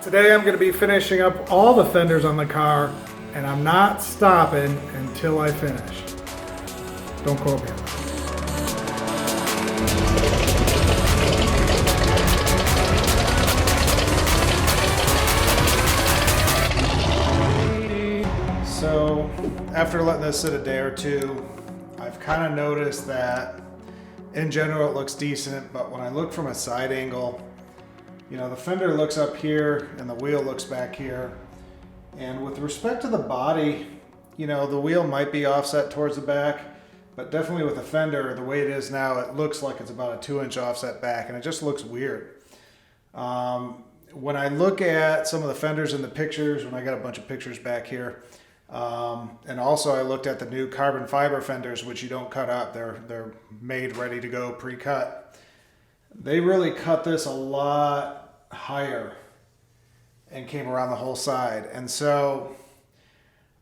Today I'm going to be finishing up all the fenders on the car, and I'm not stopping until I finish. Don't quote me on that. So after letting this sit a day or two, I've kind of noticed that in general it looks decent, but when I look from a side angle, you know, the fender looks up here and the wheel looks back here. And with respect to the body, you know, the wheel might be offset towards the back, but definitely with the fender, the way it is now, it looks like it's about a 2-inch offset back, and it just looks weird. When I look at some of the fenders in the pictures, when I got a bunch of pictures back here, and also I looked at the new carbon fiber fenders, which you don't cut up. They're made ready to go pre-cut. They really cut this a lot higher and came around the whole side. And so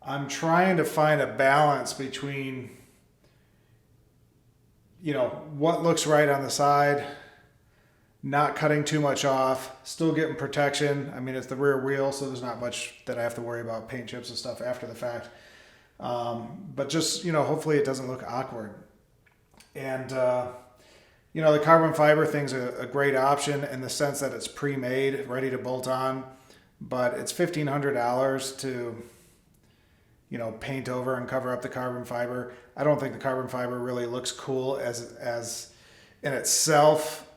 I'm trying to find a balance between, you know, what looks right on the side, not cutting too much off, still getting protection. I mean, it's the rear wheel, so there's not much that I have to worry about paint chips and stuff after the fact. But just, you know, hopefully it doesn't look awkward. And, you know, the carbon fiber thing's a great option in the sense that it's pre-made, ready to bolt on, but it's $1,500 to, you know, paint over and cover up the carbon fiber. I don't think the carbon fiber really looks cool as in itself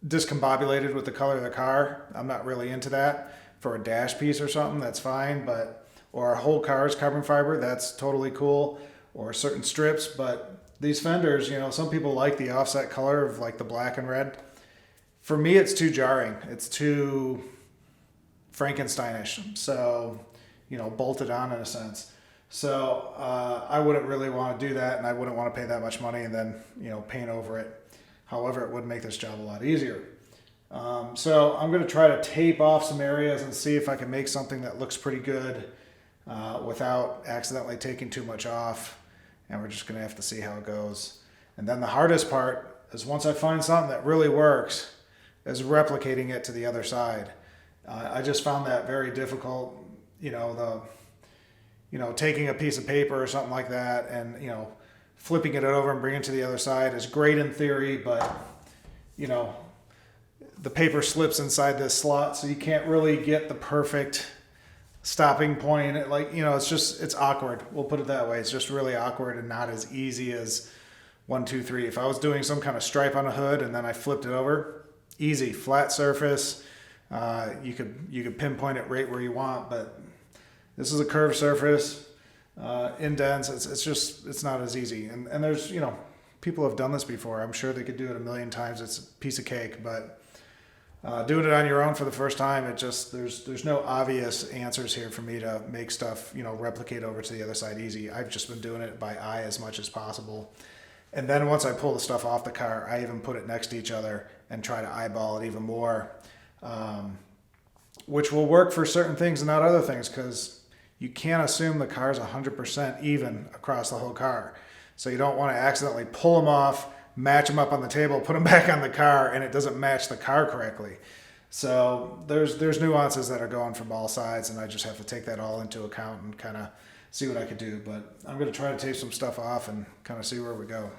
discombobulated with the color of the car. I'm not really into that. For a dash piece or something, that's fine, but or a whole car's carbon fiber, that's totally cool, or certain strips. But these fenders, you know, some people like the offset color of like the black and red. For me, it's too jarring. It's too Frankensteinish. So, you know, bolted on in a sense. So I wouldn't really want to do that, and I wouldn't want to pay that much money and then, you know, paint over it. However, it would make this job a lot easier. So I'm going to try to tape off some areas and see if I can make something that looks pretty good without accidentally taking too much off. And we're just going to have to see how it goes. And then the hardest part is once I find something that really works, is replicating it to the other side. I just found that very difficult. You know, taking a piece of paper or something like that and, you know, flipping it over and bringing it to the other side is great in theory, but, you know, the paper slips inside this slot, so you can't really get the perfect stopping point. Like, you know, it's awkward. We'll put it that way. It's just really awkward and not as easy as 1, 2, 3. If I was doing some kind of stripe on a hood and then I flipped it over, easy, flat surface. You could pinpoint it right where you want, but this is a curved surface, indents. It's not as easy. And there's, you know, people have done this before. I'm sure they could do it a million times. It's a piece of cake, but doing it on your own for the first time, there's no obvious answers here for me to make stuff, you know, replicate over to the other side easy. I've just been doing it by eye as much as possible. And then once I pull the stuff off the car, I even put it next to each other and try to eyeball it even more, which will work for certain things and not other things, because you can't assume the car's 100% even across the whole car. So you don't want to accidentally pull them off, match them up on the table, put them back on the car, and it doesn't match the car correctly. So there's nuances that are going from all sides, and I just have to take that all into account and kind of see what I could do. But I'm going to try to tape some stuff off and kind of see where we go.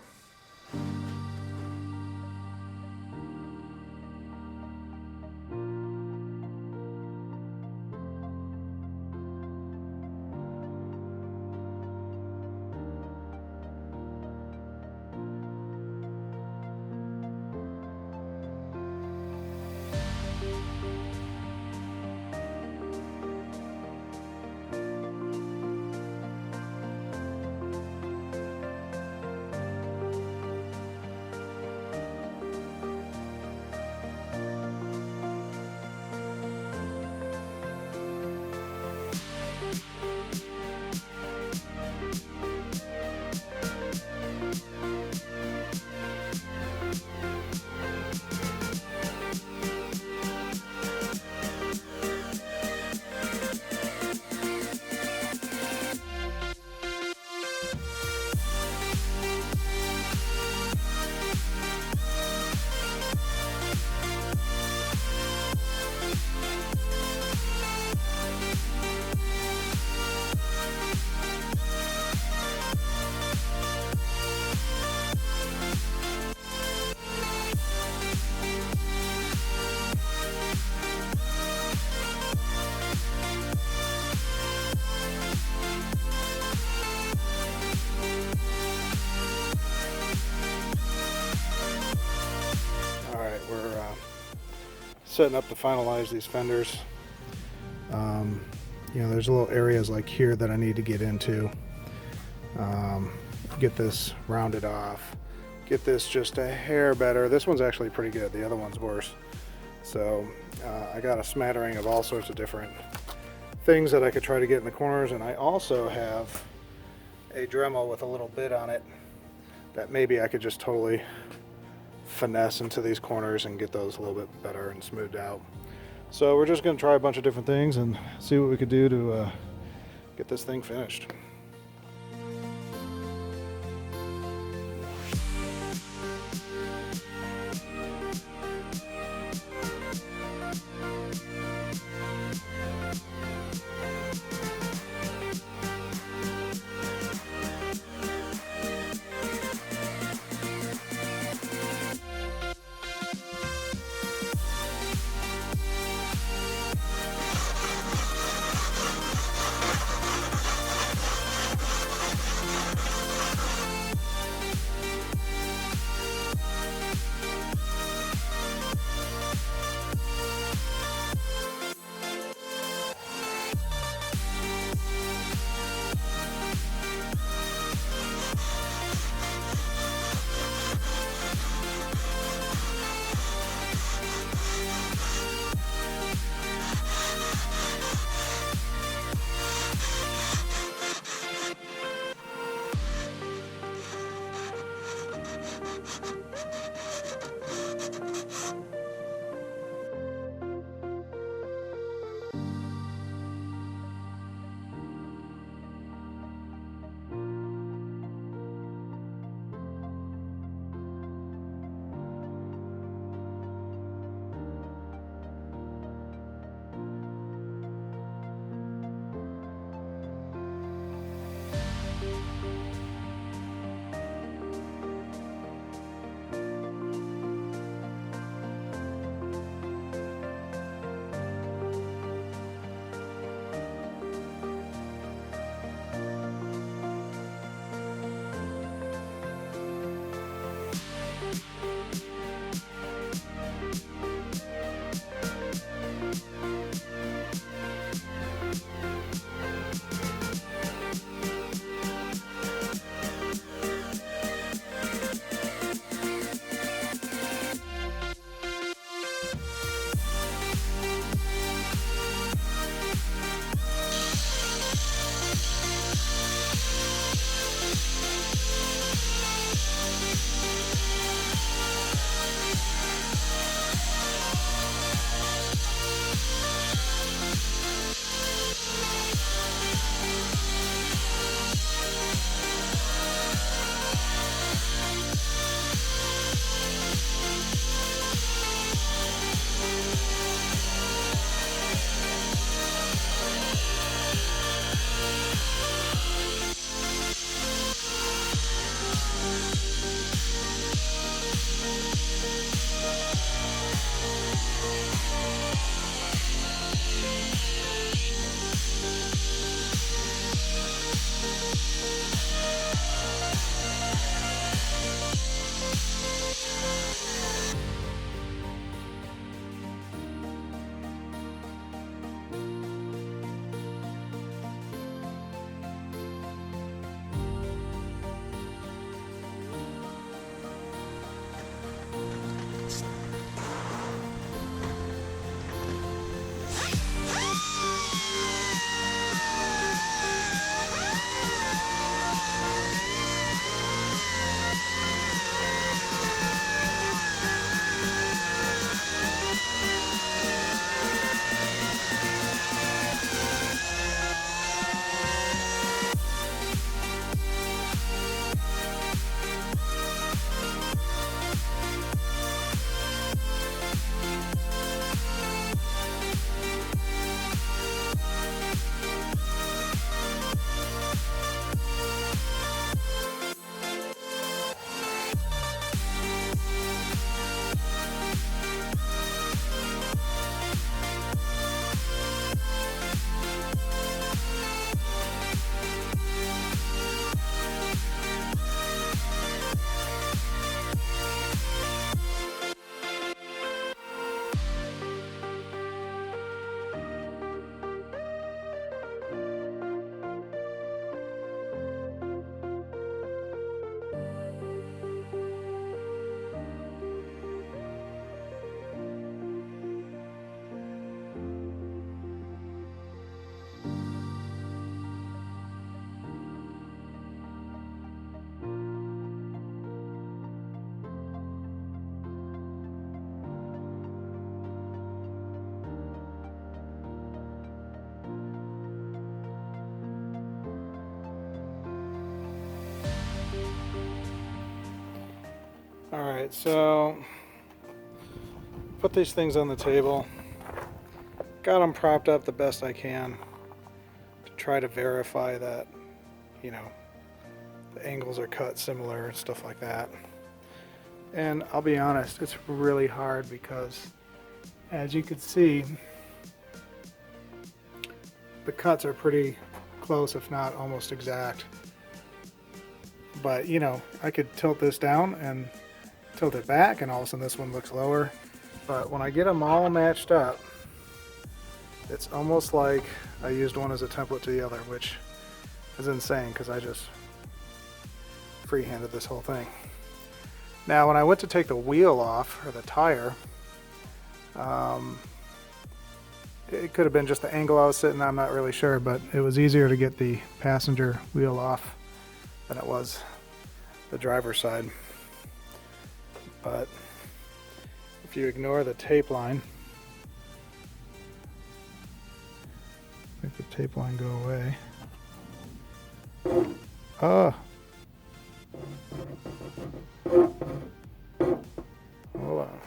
setting up to finalize these fenders. You know, there's little areas like here that I need to get into. Get this rounded off. Get this just a hair better. This one's actually pretty good. The other one's worse. So I got a smattering of all sorts of different things that I could try to get in the corners, and I also have a Dremel with a little bit on it that maybe I could just totally finesse into these corners and get those a little bit better and smoothed out. So we're just going to try a bunch of different things and see what we could do to get this thing finished. Alright, so put these things on the table. Got them propped up the best I can to try to verify that, you know, the angles are cut similar and stuff like that. And I'll be honest, it's really hard because, as you can see, the cuts are pretty close, if not almost exact. But, you know, I could tilt this down and tilt it back, and all of a sudden this one looks lower. But when I get them all matched up, it's almost like I used one as a template to the other, which is insane because I just freehanded this whole thing. Now, when I went to take the wheel off, or the tire, it could have been just the angle I was sitting, I'm not really sure, but it was easier to get the passenger wheel off than it was the driver's side. But if you ignore the tape line, make the tape line go away. Hold on.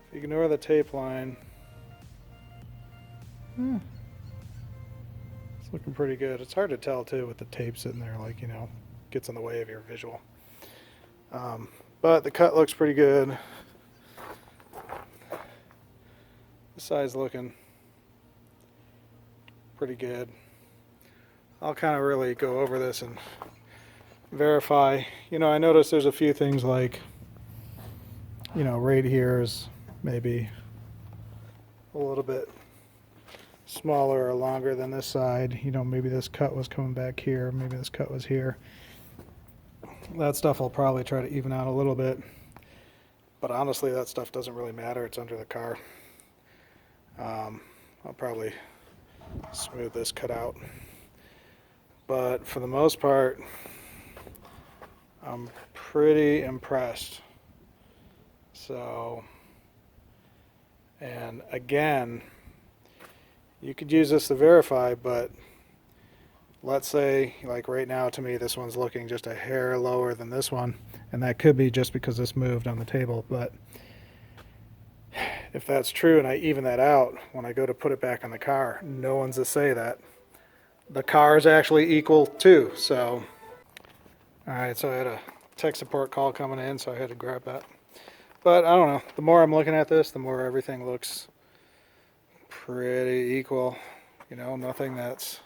If you ignore the tape line, it's looking pretty good. It's hard to tell too with the tape sitting there, like, you know, gets in the way of your visual. But the cut looks pretty good. The side's looking pretty good. I'll kind of really go over this and verify. You know, I noticed there's a few things like, you know, right here is maybe a little bit smaller or longer than this side. You know, maybe this cut was coming back here, maybe this cut was here. That stuff I'll probably try to even out a little bit, but honestly that stuff doesn't really matter. It's under the car. I'll probably smooth this cut out, but for the most part I'm pretty impressed. So, and again, you could use this to verify, but let's say, like right now, to me, this one's looking just a hair lower than this one, and that could be just because this moved on the table. But if that's true and I even that out, when I go to put it back on the car, no one's to say that. The car is actually equal too, so. All right, so I had a tech support call coming in, so I had to grab that. But I don't know, the more I'm looking at this, the more everything looks pretty equal. You know, nothing that's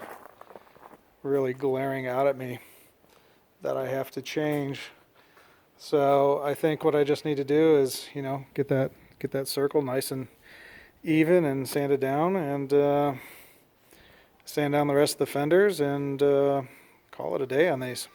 really glaring out at me that I have to change. So I think what I just need to do is, you know, get that circle nice and even and sand it down, and sand down the rest of the fenders, and call it a day on these.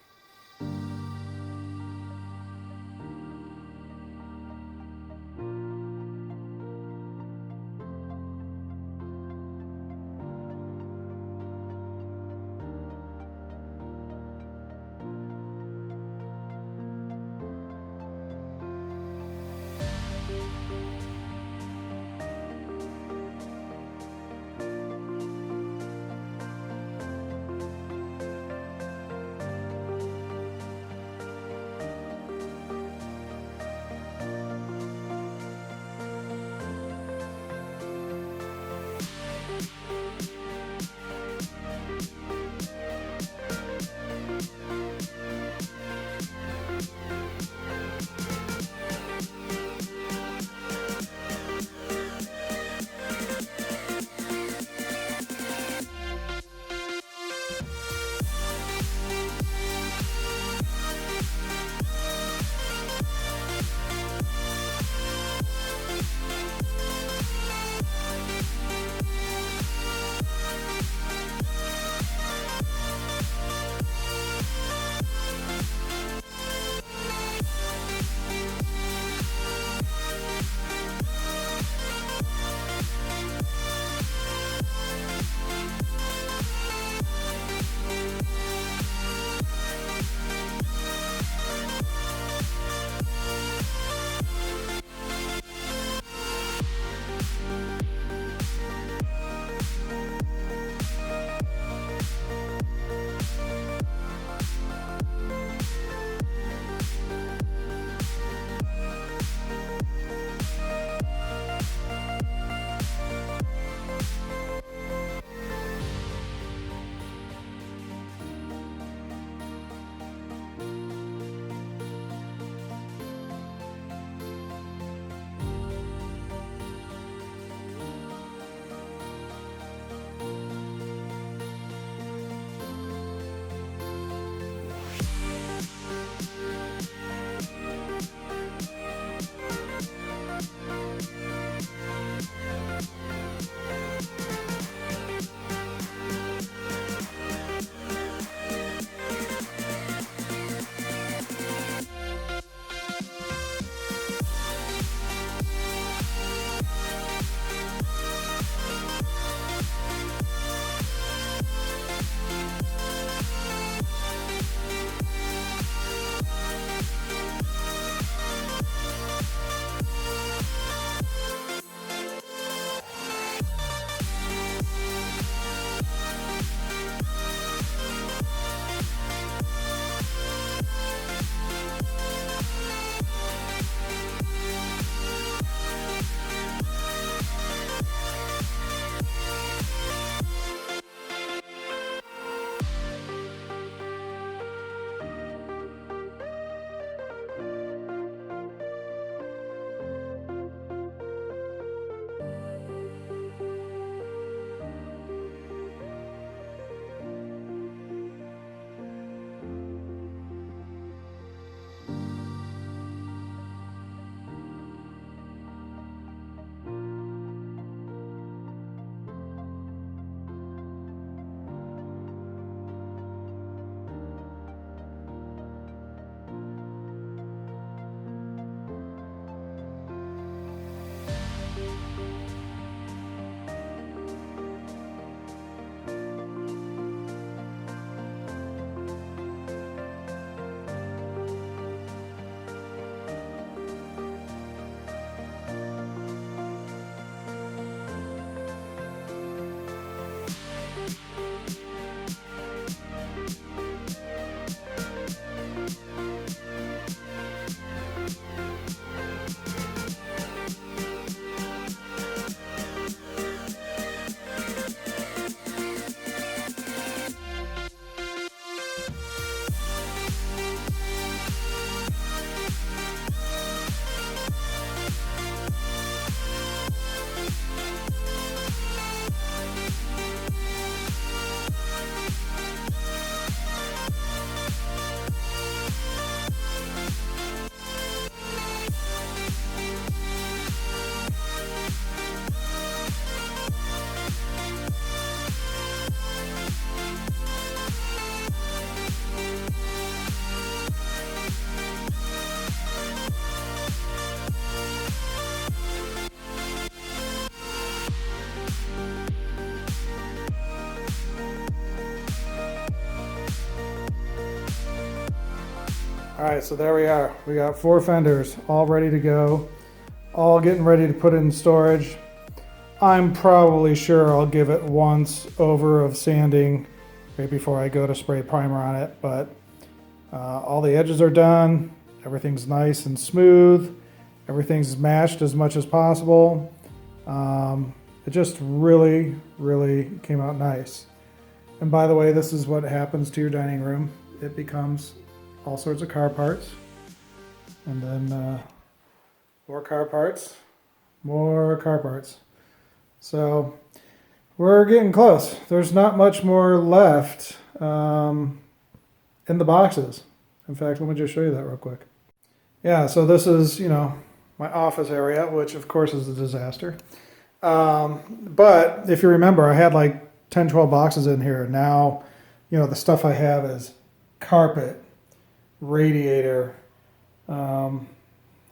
All right, so there we are. We got 4 fenders all ready to go, all getting ready to put in storage. I'm probably sure I'll give it once over of sanding right before I go to spray primer on it, but all the edges are done. Everything's nice and smooth. Everything's matched as much as possible. It just really, really came out nice. And by the way, this is what happens to your dining room. It becomes all sorts of car parts. And then more car parts, more car parts. So we're getting close. There's not much more left in the boxes. In fact, let me just show you that real quick. Yeah, so this is, my office area, which of course is a disaster. But if you remember, I had like 10, 12 boxes in here. Now, the stuff I have is carpet, radiator. I'm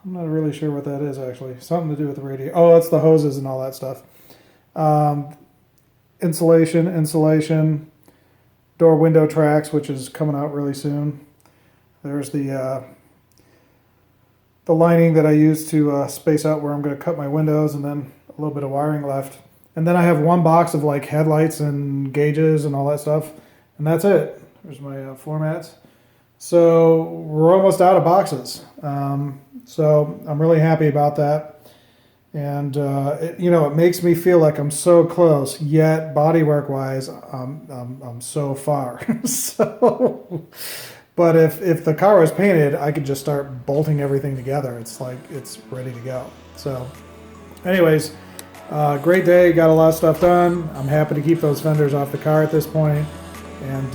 not really sure what that is actually. Something to do with the radiator. Oh, it's the hoses and all that stuff. Insulation, door window tracks, which is coming out really soon. There's the lining that I use to space out where I'm going to cut my windows, and then a little bit of wiring left. And then I have one box of like headlights and gauges and all that stuff, and that's it. There's my floor mats. So we're almost out of boxes. So I'm really happy about that. And it makes me feel like I'm so close, yet bodywork wise, I'm so far. But if the car was painted, I could just start bolting everything together. It's like it's ready to go. So anyways, great day, got a lot of stuff done. I'm happy to keep those fenders off the car at this point. And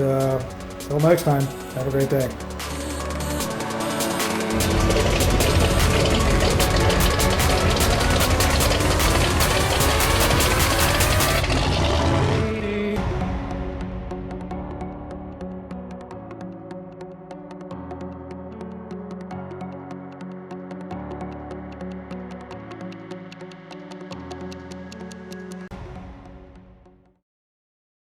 till next time, have a great day.